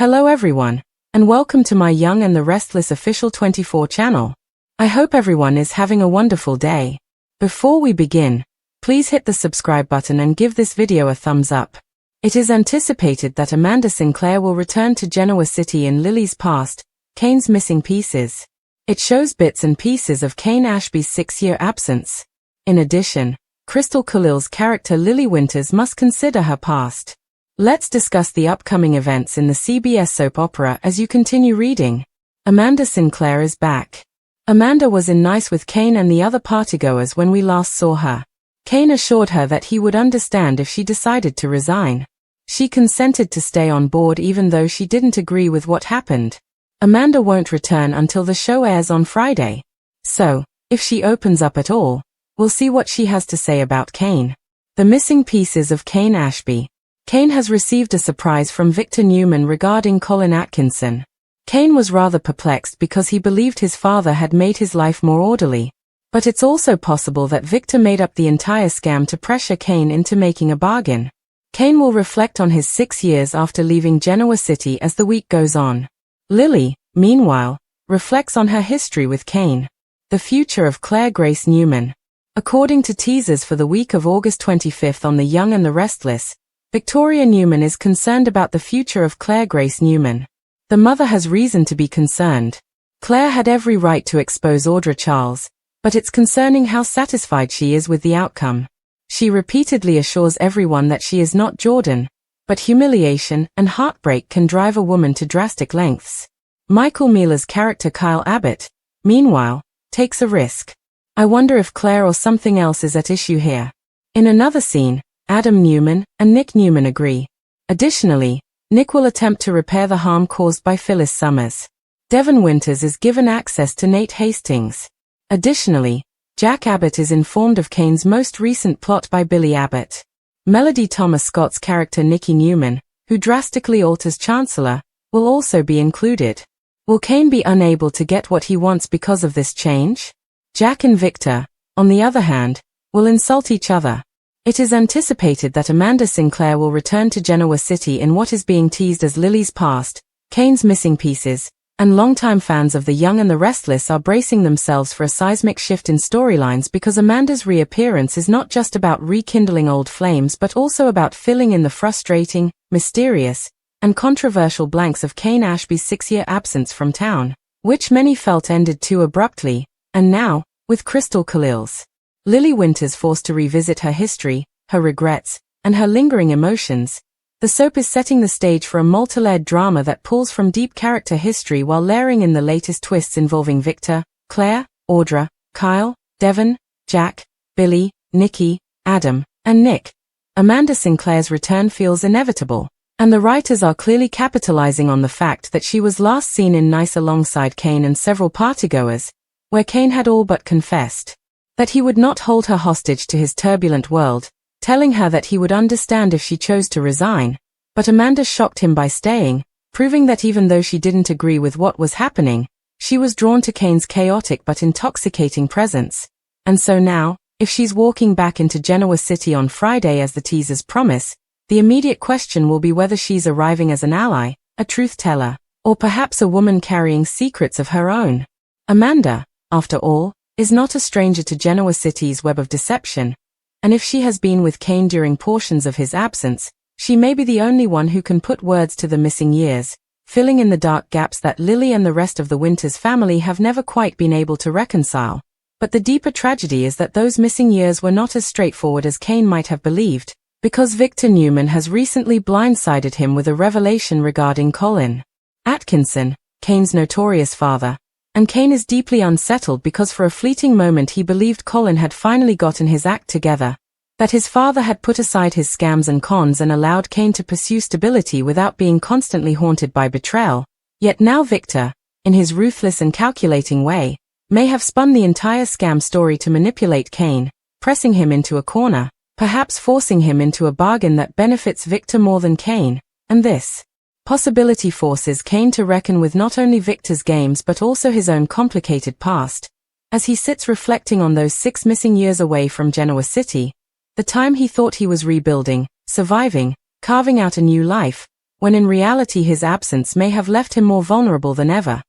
Hello everyone, and welcome to my Young and the Restless official 24 channel. I hope everyone is having a wonderful day. Before we begin, please hit the subscribe button and give this video a thumbs up. It is anticipated that Amanda Sinclair will return to Genoa City in Lily's past, Kane's missing pieces. It shows bits and pieces of Kane Ashby's 6-year absence. In addition, Crystal Khalil's character Lily Winters must consider her past. Let's discuss the upcoming events in the CBS soap opera as you continue reading. Amanda Sinclair is back. Amanda was in Nice with Kane and the other partygoers when we last saw her. Kane assured her that he would understand if she decided to resign. She consented to stay on board even though she didn't agree with what happened. Amanda won't return until the show airs on Friday. So, if she opens up at all, we'll see what she has to say about Kane. The missing pieces of Kane Ashby. Kane has received a surprise from Victor Newman regarding Colin Atkinson. Kane was rather perplexed because he believed his father had made his life more orderly. But it's also possible that Victor made up the entire scam to pressure Kane into making a bargain. Kane will reflect on his 6 years after leaving Genoa City as the week goes on. Lily, meanwhile, reflects on her history with Kane. The future of Claire Grace Newman. According to teasers for the week of August 25th on The Young and the Restless, Victoria Newman is concerned about the future of Claire Grace Newman. The mother has reason to be concerned. Claire had every right to expose Audra Charles, but it's concerning how satisfied she is with the outcome. She repeatedly assures everyone that she is not Jordan, but humiliation and heartbreak can drive a woman to drastic lengths. Michael Meala's character Kyle Abbott, meanwhile, takes a risk. I wonder if Claire or something else is at issue here. In another scene, Adam Newman and Nick Newman agree. Additionally, Nick will attempt to repair the harm caused by Phyllis Summers. Devon Winters is given access to Nate Hastings. Additionally, Jack Abbott is informed of Kane's most recent plot by Billy Abbott. Melody Thomas Scott's character Nikki Newman, who drastically alters Chancellor, will also be included. Will Kane be unable to get what he wants because of this change? Jack and Victor, on the other hand, will insult each other. It is anticipated that Amanda Sinclair will return to Genoa City in what is being teased as Lily's past, Kane's missing pieces, and longtime fans of The Young and the Restless are bracing themselves for a seismic shift in storylines because Amanda's reappearance is not just about rekindling old flames but also about filling in the frustrating, mysterious, and controversial blanks of Kane Ashby's 6-year absence from town, which many felt ended too abruptly, and now, with Crystal Khalil's Lily Winters forced to revisit her history, her regrets, and her lingering emotions, the soap is setting the stage for a multi-layered drama that pulls from deep character history while layering in the latest twists involving Victor, Claire, Audra, Kyle, Devon, Jack, Billy, Nikki, Adam, and Nick. Amanda Sinclair's return feels inevitable, and the writers are clearly capitalizing on the fact that she was last seen in Nice alongside Kane and several partygoers, where Kane had all but confessed that he would not hold her hostage to his turbulent world, telling her that he would understand if she chose to resign, but Amanda shocked him by staying, proving that even though she didn't agree with what was happening, she was drawn to Kane's chaotic but intoxicating presence. And so now, if she's walking back into Genoa City on Friday as the teasers promise, the immediate question will be whether she's arriving as an ally, a truth teller, or perhaps a woman carrying secrets of her own. Amanda, after all, is not a stranger to Genoa City's web of deception, and if she has been with Kane during portions of his absence, she may be the only one who can put words to the missing years, filling in the dark gaps that Lily and the rest of the Winters family have never quite been able to reconcile. But the deeper tragedy is that those missing years were not as straightforward as Kane might have believed, because Victor Newman has recently blindsided him with a revelation regarding Colin Atkinson, Kane's notorious father. And Kane is deeply unsettled because for a fleeting moment he believed Colin had finally gotten his act together, that his father had put aside his scams and cons and allowed Kane to pursue stability without being constantly haunted by betrayal. Yet now Victor, in his ruthless and calculating way, may have spun the entire scam story to manipulate Kane, pressing him into a corner, perhaps forcing him into a bargain that benefits Victor more than Kane, and this possibility forces Kane to reckon with not only Victor's games but also his own complicated past. As he sits reflecting on those 6 missing years away from Genoa City, the time he thought he was rebuilding, surviving, carving out a new life, when in reality his absence may have left him more vulnerable than ever.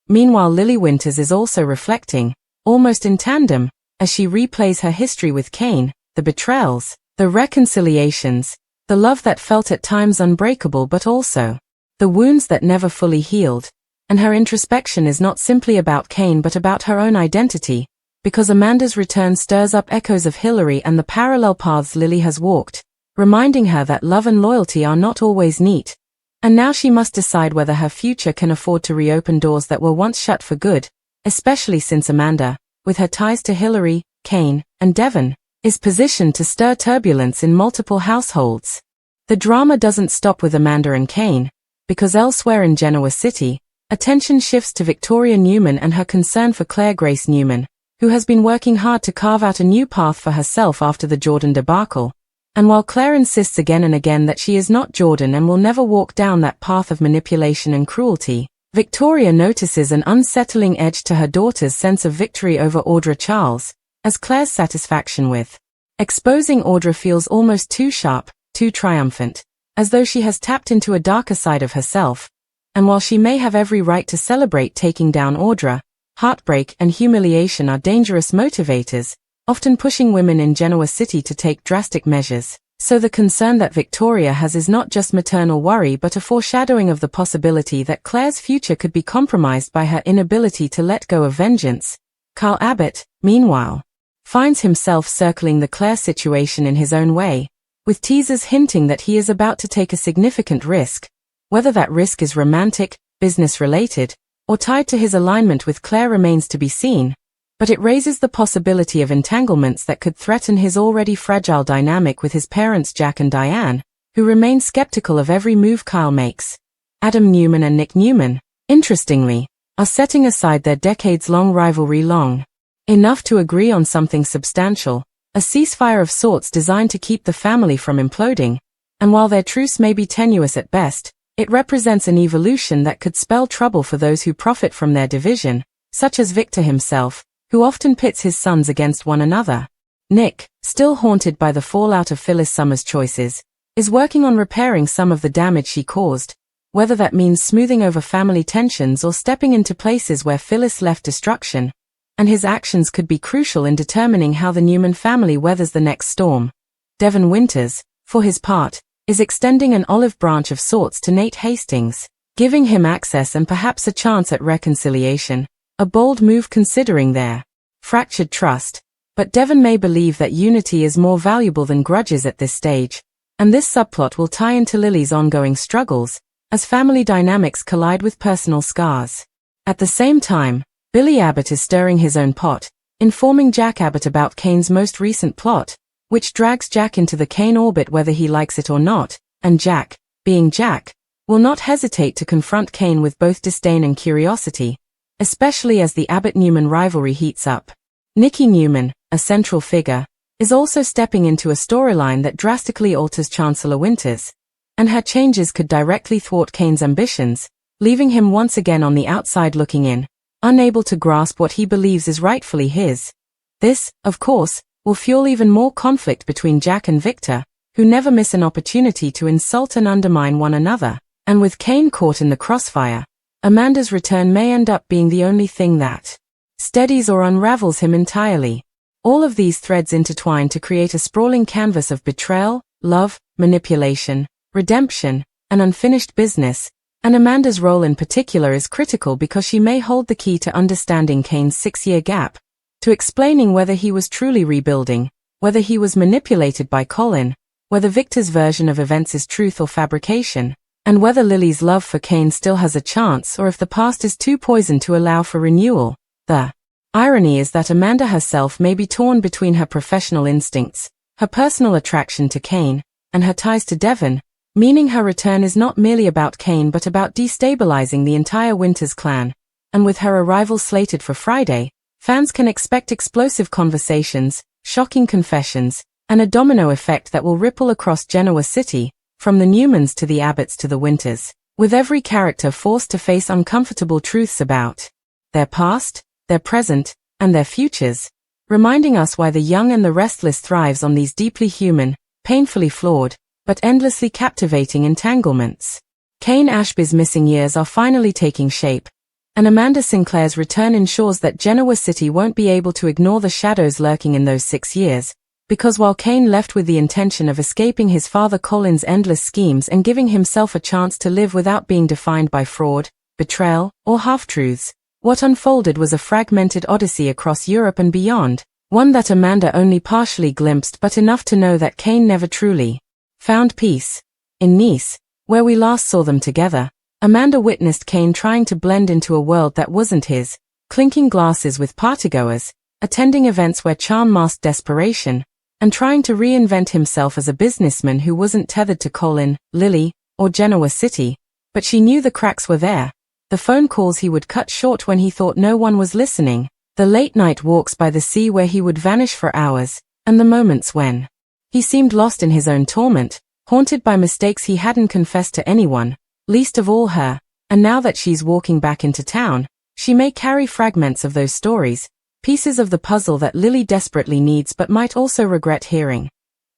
Meanwhile, Lily Winters is also reflecting, almost in tandem, as she replays her history with Kane, the betrayals, the reconciliations, the love that felt at times unbreakable but also the wounds that never fully healed. And her introspection is not simply about Kane but about her own identity, because Amanda's return stirs up echoes of Hillary and the parallel paths Lily has walked, reminding her that love and loyalty are not always neat. And now she must decide whether her future can afford to reopen doors that were once shut for good, especially since Amanda, with her ties to Hillary, Kane, and Devon, is positioned to stir turbulence in multiple households. The drama doesn't stop with Amanda and Kane, because elsewhere in Genoa City, attention shifts to Victoria Newman and her concern for Claire Grace Newman, who has been working hard to carve out a new path for herself after the Jordan debacle. And while Claire insists again and again that she is not Jordan and will never walk down that path of manipulation and cruelty, Victoria notices an unsettling edge to her daughter's sense of victory over Audra Charles, as Claire's satisfaction with exposing Audra feels almost too sharp, too triumphant, as though she has tapped into a darker side of herself. And while she may have every right to celebrate taking down Audra, heartbreak and humiliation are dangerous motivators, often pushing women in Genoa City to take drastic measures. So the concern that Victoria has is not just maternal worry but a foreshadowing of the possibility that Claire's future could be compromised by her inability to let go of vengeance. Carl Abbott, meanwhile, finds himself circling the Claire situation in his own way, with teasers hinting that he is about to take a significant risk. Whether that risk is romantic, business-related, or tied to his alignment with Claire remains to be seen, but it raises the possibility of entanglements that could threaten his already fragile dynamic with his parents Jack and Diane, who remain skeptical of every move Kyle makes. Adam Newman and Nick Newman, interestingly, are setting aside their decades-long rivalry long enough to agree on something substantial, a ceasefire of sorts designed to keep the family from imploding, and while their truce may be tenuous at best, it represents an evolution that could spell trouble for those who profit from their division, such as Victor himself, who often pits his sons against one another. Nick, still haunted by the fallout of Phyllis Summers' choices, is working on repairing some of the damage she caused, whether that means smoothing over family tensions or stepping into places where Phyllis left destruction, and his actions could be crucial in determining how the Newman family weathers the next storm. Devon Winters, for his part, is extending an olive branch of sorts to Nate Hastings, giving him access and perhaps a chance at reconciliation, a bold move considering their fractured trust. But Devon may believe that unity is more valuable than grudges at this stage, and this subplot will tie into Lily's ongoing struggles, as family dynamics collide with personal scars. At the same time, Billy Abbott is stirring his own pot, informing Jack Abbott about Kane's most recent plot, which drags Jack into the Kane orbit whether he likes it or not, and Jack, being Jack, will not hesitate to confront Kane with both disdain and curiosity, especially as the Abbott-Newman rivalry heats up. Nikki Newman, a central figure, is also stepping into a storyline that drastically alters Chancellor Winters, and her changes could directly thwart Kane's ambitions, leaving him once again on the outside looking in, unable to grasp what he believes is rightfully his. This, of course, will fuel even more conflict between Jack and Victor, who never miss an opportunity to insult and undermine one another, and with Kane caught in the crossfire, Amanda's return may end up being the only thing that steadies or unravels him entirely. All of these threads intertwine to create a sprawling canvas of betrayal, love, manipulation, redemption, and unfinished business, and Amanda's role in particular is critical because she may hold the key to understanding Kane's 6-year gap, to explaining whether he was truly rebuilding, whether he was manipulated by Colin, whether Victor's version of events is truth or fabrication, and whether Lily's love for Kane still has a chance or if the past is too poisoned to allow for renewal. The irony is that Amanda herself may be torn between her professional instincts, her personal attraction to Kane, and her ties to Devon, meaning her return is not merely about Kane but about destabilizing the entire Winters clan, and with her arrival slated for Friday, fans can expect explosive conversations, shocking confessions, and a domino effect that will ripple across Genoa City, from the Newmans to the Abbotts to the Winters, with every character forced to face uncomfortable truths about their past, their present, and their futures, reminding us why The Young and the Restless thrives on these deeply human, painfully flawed, but endlessly captivating entanglements. Kane Ashby's missing years are finally taking shape, and Amanda Sinclair's return ensures that Genoa City won't be able to ignore the shadows lurking in those 6 years, because while Kane left with the intention of escaping his father Colin's endless schemes and giving himself a chance to live without being defined by fraud, betrayal, or half-truths, what unfolded was a fragmented odyssey across Europe and beyond, one that Amanda only partially glimpsed but enough to know that Kane never truly found peace. In Nice, where we last saw them together, Amanda witnessed Kane trying to blend into a world that wasn't his, clinking glasses with partygoers, attending events where charm masked desperation, and trying to reinvent himself as a businessman who wasn't tethered to Colin, Lily, or Genoa City. But she knew the cracks were there. The phone calls he would cut short when he thought no one was listening, the late-night walks by the sea where he would vanish for hours, and the moments when he seemed lost in his own torment, haunted by mistakes he hadn't confessed to anyone, least of all her. And now that she's walking back into town, she may carry fragments of those stories, pieces of the puzzle that Lily desperately needs but might also regret hearing.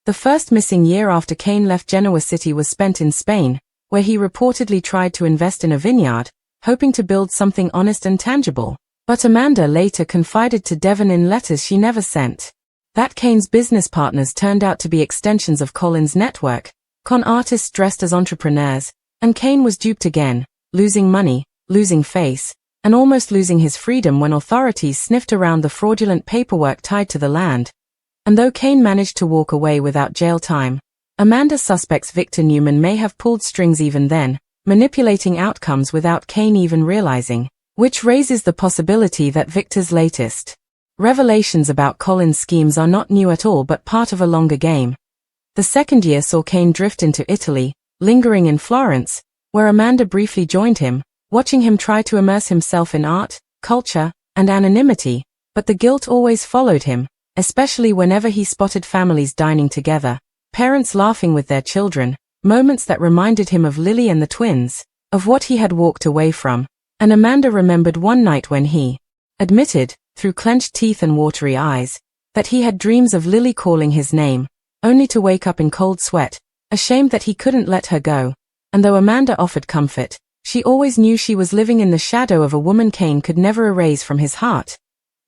The first missing year after Kane left Genoa City was spent in Spain, where he reportedly tried to invest in a vineyard, hoping to build something honest and tangible. But Amanda later confided to Devon in letters she never sent that Kane's business partners turned out to be extensions of Colin's network, con artists dressed as entrepreneurs, and Kane was duped again, losing money, losing face, and almost losing his freedom when authorities sniffed around the fraudulent paperwork tied to the land. And though Kane managed to walk away without jail time, Amanda suspects Victor Newman may have pulled strings even then, manipulating outcomes without Kane even realizing, which raises the possibility that Victor's latest revelations about Colin's schemes are not new at all but part of a longer game. The second year saw Kane drift into Italy, lingering in Florence, where Amanda briefly joined him, watching him try to immerse himself in art, culture, and anonymity, but the guilt always followed him, especially whenever he spotted families dining together, parents laughing with their children, moments that reminded him of Lily and the twins, of what he had walked away from. And Amanda remembered one night when he admitted, through clenched teeth and watery eyes, that he had dreams of Lily calling his name, only to wake up in cold sweat, ashamed that he couldn't let her go. And though Amanda offered comfort, she always knew she was living in the shadow of a woman Kane could never erase from his heart.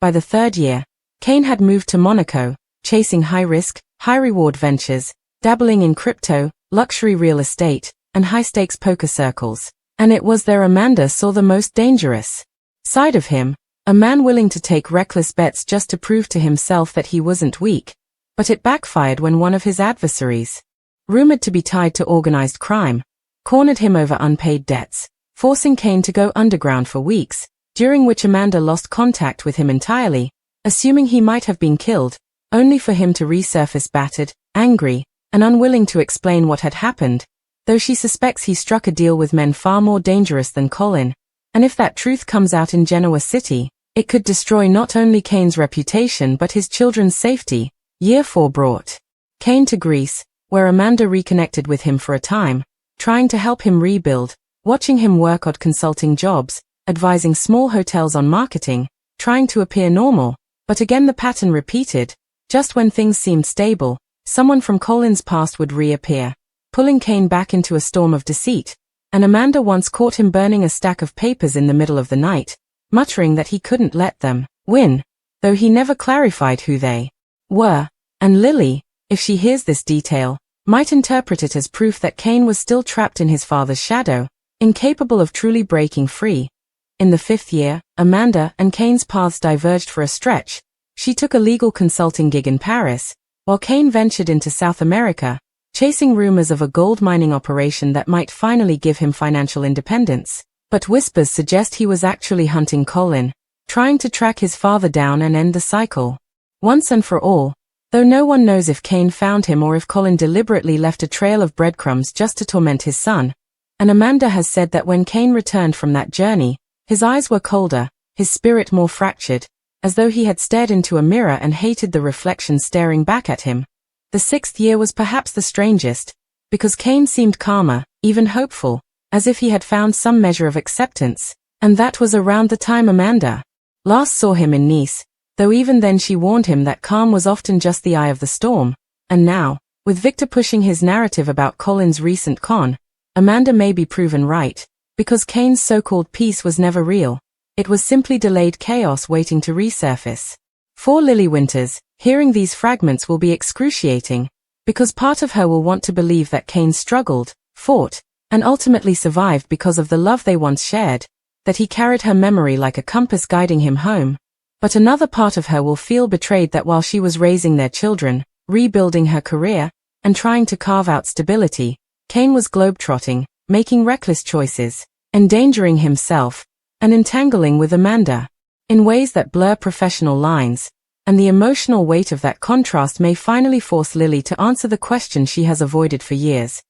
By the third year, Kane had moved to Monaco, chasing high-risk, high-reward ventures, dabbling in crypto, luxury real estate, and high-stakes poker circles. And it was there Amanda saw the most dangerous side of him, a man willing to take reckless bets just to prove to himself that he wasn't weak. But it backfired when one of his adversaries, rumored to be tied to organized crime, cornered him over unpaid debts, forcing Kane to go underground for weeks, during which Amanda lost contact with him entirely, assuming he might have been killed, only for him to resurface battered, angry, and unwilling to explain what had happened, though she suspects he struck a deal with men far more dangerous than Colin. And if that truth comes out in Genoa City, it could destroy not only Kane's reputation but his children's safety. Year 4 brought Kane to Greece, where Amanda reconnected with him for a time, trying to help him rebuild, watching him work odd consulting jobs, advising small hotels on marketing, trying to appear normal. But again the pattern repeated. Just when things seemed stable, someone from Colin's past would reappear, pulling Kane back into a storm of deceit. And Amanda once caught him burning a stack of papers in the middle of the night, muttering that he couldn't let them win, though he never clarified who they were. And Lily, if she hears this detail, might interpret it as proof that Kane was still trapped in his father's shadow, incapable of truly breaking free. In the 5th year, Amanda and Kane's paths diverged for a stretch. She took a legal consulting gig in Paris, while Kane ventured into South America, chasing rumors of a gold mining operation that might finally give him financial independence. But whispers suggest he was actually hunting Colin, trying to track his father down and end the cycle once and for all. Though no one knows if Kane found him or if Colin deliberately left a trail of breadcrumbs just to torment his son. And Amanda has said that when Kane returned from that journey, his eyes were colder, his spirit more fractured, as though he had stared into a mirror and hated the reflection staring back at him. The 6th year was perhaps the strangest, because Kane seemed calmer, even hopeful, as if he had found some measure of acceptance, and that was around the time Amanda last saw him in Nice. Though even then she warned him that calm was often just the eye of the storm. And now, with Victor pushing his narrative about Colin's recent con, Amanda may be proven right, because Kane's so-called peace was never real. It was simply delayed chaos waiting to resurface. For Lily Winters, hearing these fragments will be excruciating, because part of her will want to believe that Kane struggled, fought, and ultimately survived because of the love they once shared, that he carried her memory like a compass guiding him home. But another part of her will feel betrayed that while she was raising their children, rebuilding her career, and trying to carve out stability, Kane was globetrotting, making reckless choices, endangering himself, and entangling with Amanda in ways that blur professional lines, and the emotional weight of that contrast may finally force Lily to answer the question she has avoided for years.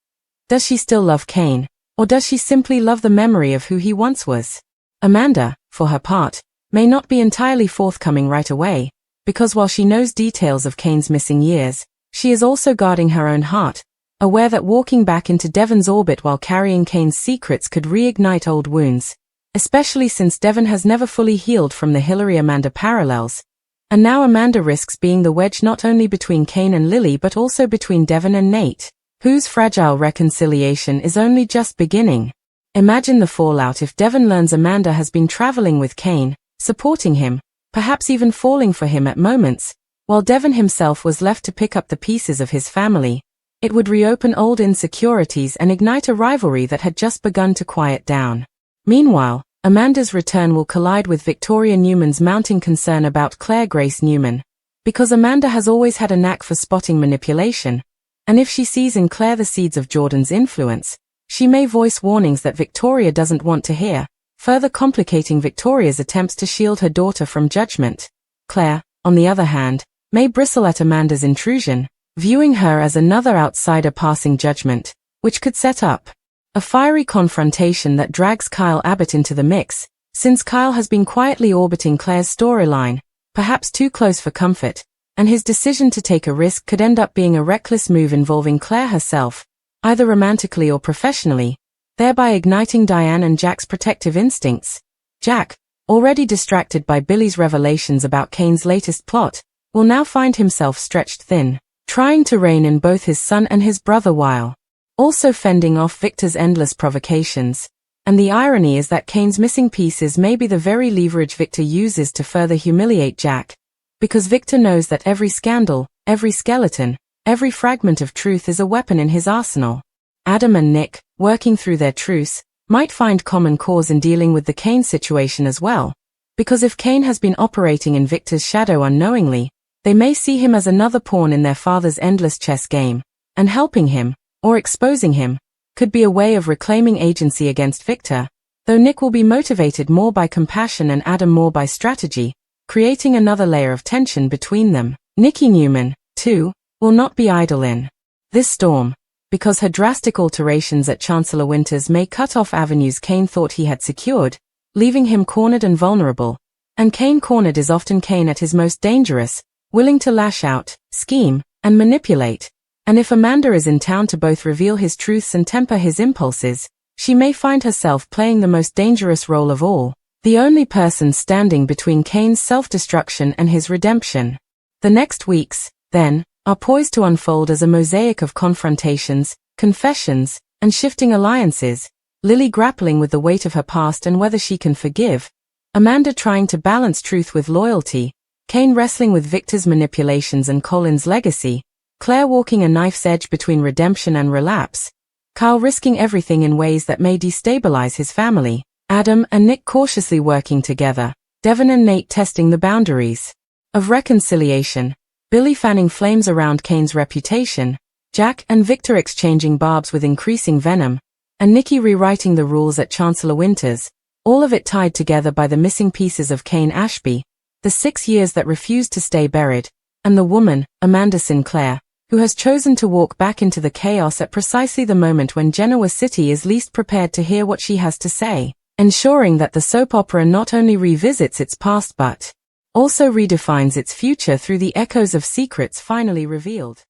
Does she still love Kane, or does she simply love the memory of who he once was? Amanda, for her part, may not be entirely forthcoming right away, because while she knows details of Kane's missing years, she is also guarding her own heart, aware that walking back into Devon's orbit while carrying Kane's secrets could reignite old wounds, especially since Devon has never fully healed from the Hillary-Amanda parallels. And now Amanda risks being the wedge not only between Kane and Lily but also between Devon and Nate, whose fragile reconciliation is only just beginning. Imagine the fallout if Devon learns Amanda has been traveling with Kane, supporting him, perhaps even falling for him at moments, while Devon himself was left to pick up the pieces of his family. It would reopen old insecurities and ignite a rivalry that had just begun to quiet down. Meanwhile, Amanda's return will collide with Victoria Newman's mounting concern about Claire Grace Newman, because Amanda has always had a knack for spotting manipulation, and if she sees in Claire the seeds of Jordan's influence, she may voice warnings that Victoria doesn't want to hear, further complicating Victoria's attempts to shield her daughter from judgment. Claire, on the other hand, may bristle at Amanda's intrusion, viewing her as another outsider passing judgment, which could set up a fiery confrontation that drags Kyle Abbott into the mix, since Kyle has been quietly orbiting Claire's storyline, perhaps too close for comfort, and his decision to take a risk could end up being a reckless move involving Claire herself, either romantically or professionally, thereby igniting Diane and Jack's protective instincts. Jack, already distracted by Billy's revelations about Kane's latest plot, will now find himself stretched thin, trying to rein in both his son and his brother while also fending off Victor's endless provocations. And the irony is that Kane's missing pieces may be the very leverage Victor uses to further humiliate Jack, because Victor knows that every scandal, every skeleton, every fragment of truth is a weapon in his arsenal. Adam and Nick, working through their truce, might find common cause in dealing with the Kane situation as well, because if Kane has been operating in Victor's shadow unknowingly, they may see him as another pawn in their father's endless chess game, and helping him, or exposing him, could be a way of reclaiming agency against Victor, though Nick will be motivated more by compassion and Adam more by strategy, creating another layer of tension between them. Nikki Newman, too, will not be idle in this storm, because her drastic alterations at Chancellor Winters may cut off avenues Kane thought he had secured, leaving him cornered and vulnerable. And Kane cornered is often Kane at his most dangerous, willing to lash out, scheme, and manipulate. And if Amanda is in town to both reveal his truths and temper his impulses, she may find herself playing the most dangerous role of all, the only person standing between Kane's self-destruction and his redemption. The next weeks, then, are poised to unfold as a mosaic of confrontations, confessions, and shifting alliances, Lily grappling with the weight of her past and whether she can forgive, Amanda trying to balance truth with loyalty, Kane wrestling with Victor's manipulations and Colin's legacy, Claire walking a knife's edge between redemption and relapse, Kyle risking everything in ways that may destabilize his family, Adam and Nick cautiously working together, Devon and Nate testing the boundaries of reconciliation, Billy fanning flames around Kane's reputation, Jack and Victor exchanging barbs with increasing venom, and Nikki rewriting the rules at Chancellor Winters, all of it tied together by the missing pieces of Kane Ashby, the 6 years that refused to stay buried, and the woman, Amanda Sinclair, who has chosen to walk back into the chaos at precisely the moment when Genoa City is least prepared to hear what she has to say, ensuring that the soap opera not only revisits its past but also redefines its future through the echoes of secrets finally revealed.